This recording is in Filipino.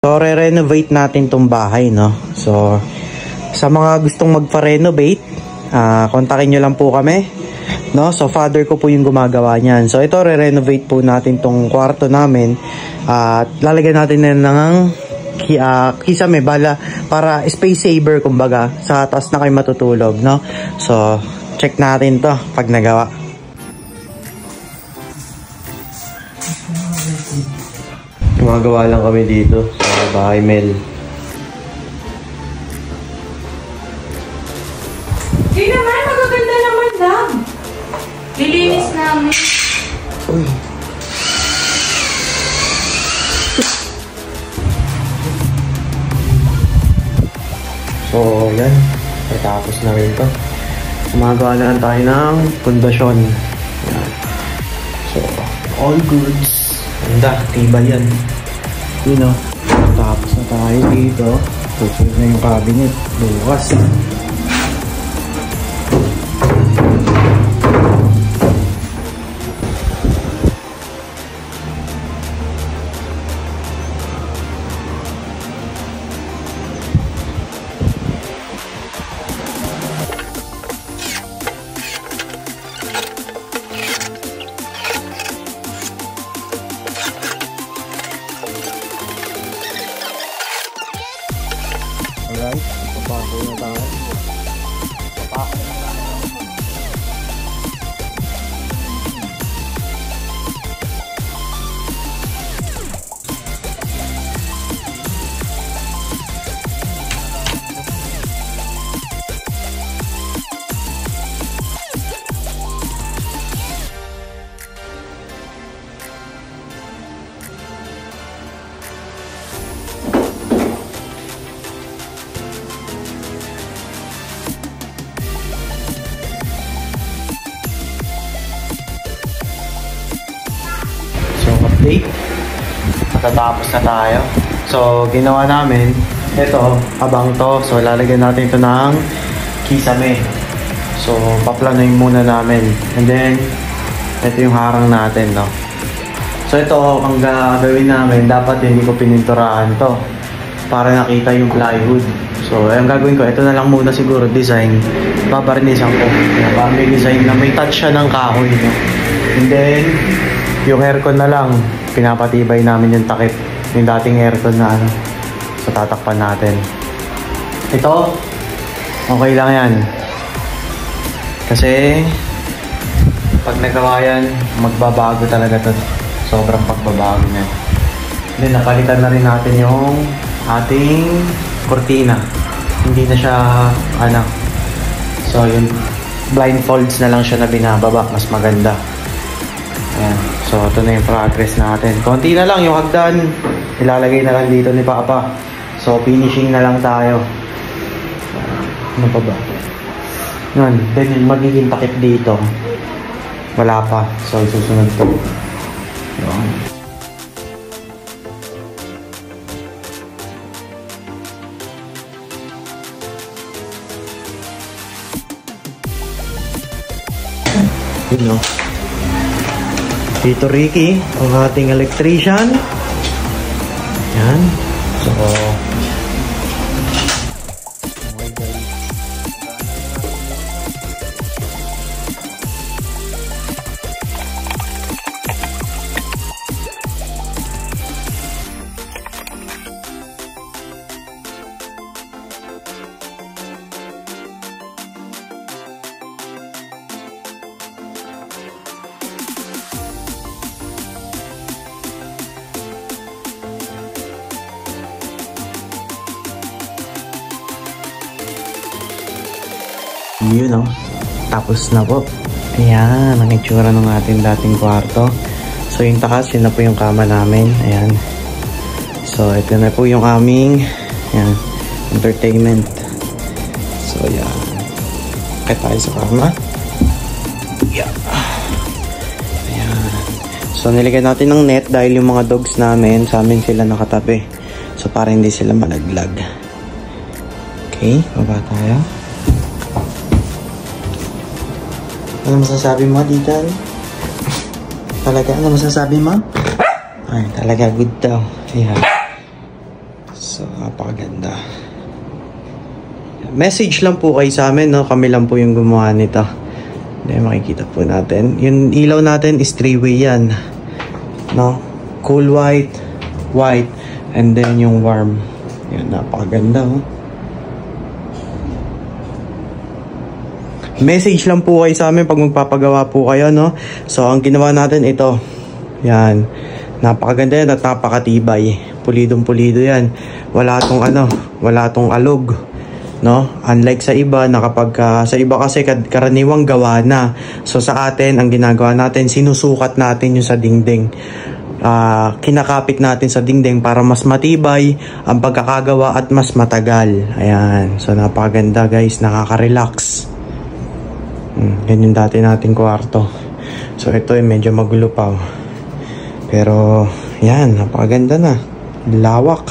So, re-renovate natin tong bahay, no? So, sa mga gustong magpa-renovate, kontakin nyo lang po kami, no? So, father ko po yung gumagawa niyan. So, ito, re-renovate po natin tong kwarto namin. At lalagyan natin na ng kisame, para space saver, kumbaga. Sa taas na kayo matutulog, no? So, check natin to pag nagawa. Gumagawa lang kami dito sa bahay Mel. Di naman, magaganda naman lang. Lilinis namin. Uy. So, yan. Natapos na rin to. Gumagawa na lang tayo ng pundasyon. Yan. So, all goods. Ganda, tiba yan. You know, tapos na tayo dito. Susunod na yung cabinet. Bukas. Alright, papako na tayo. Papako na tayo. Update. Matatapos na tayo. So, ginawa namin ito, habang to. So, lalagyan natin ito ng kisame. So, paplanoyin muna namin. And then, ito yung harang natin, no? So, ito, ang gagawin namin, dapat hindi ko pininturahan to para nakita yung plywood. So, ang gagawin ko, ito na lang muna siguro, design. Babarnisan ko. Para may design na may touch siya ng kahoy, no? And then, yung aircon na lang, pinapatibay namin yung takip. Yung dating aircon na ano. So, tatakpan natin. Ito, okay lang yan. Kasi, pag nagawa yan, magbabago talaga to. Sobrang pagbabago niya. Then, napalitan na rin natin yung ating cortina. Hindi na siya, ano. So, yung blindfolds na lang siya na binababa. Mas maganda. Ayan. So, ito na yung progress natin. Konti na lang yung hagdan. Ilalagay na lang dito ni Papa. So, finishing na lang tayo. Ano pa ba? Yun. Then, yung magiging takip dito. Wala pa. So, susunod to. Yun. Yun, no? Dito Ricky, ang ating electrician. Yan. So, yun, no? Tapos na po. Ayan, ang itsura ng ating dating kwarto. So, yung takas, yun na po yung kama namin. Ayan. So, ito na po yung aming ayan, entertainment. So, ayan. Kaya tayo sa kama. Yeah. Ayan. So, nilagyan natin ng net dahil yung mga dogs namin, sa amin sila nakatabi. So, para hindi sila malaglag. Okay, baba tayo. Ano masasabi mo, Didan? Talaga, ano masasabi mo? Ay, talaga, good daw. Ayan. So, napakaganda. Message lang po kayo sa amin, no? Kami lang po yung gumawa nito. Then, makikita po natin. Yung ilaw natin is 3-way yan. No? Cool white, white, and then yung warm. Yan, napakaganda, oh. Message lang po kayo sa amin pag magpapagawa po kayo, no? So, ang ginawa natin ito. Yan. Napakaganda yan at napakatibay. Pulidong pulido yan. Wala tong wala tong alog, no? Unlike sa iba na kapag sa iba kasi karaniwang gawa na. So, sa atin, ang ginagawa natin, sinusukat natin yung sa dingding. Kinakapit natin sa dingding para mas matibay ang pagkakagawa at mas matagal. Ayan. So, napakaganda guys. Nakaka-relax. Yan yung dati nating kwarto. So ito ay medyo magulo pa. Pero yan, napakaganda na. Lawak.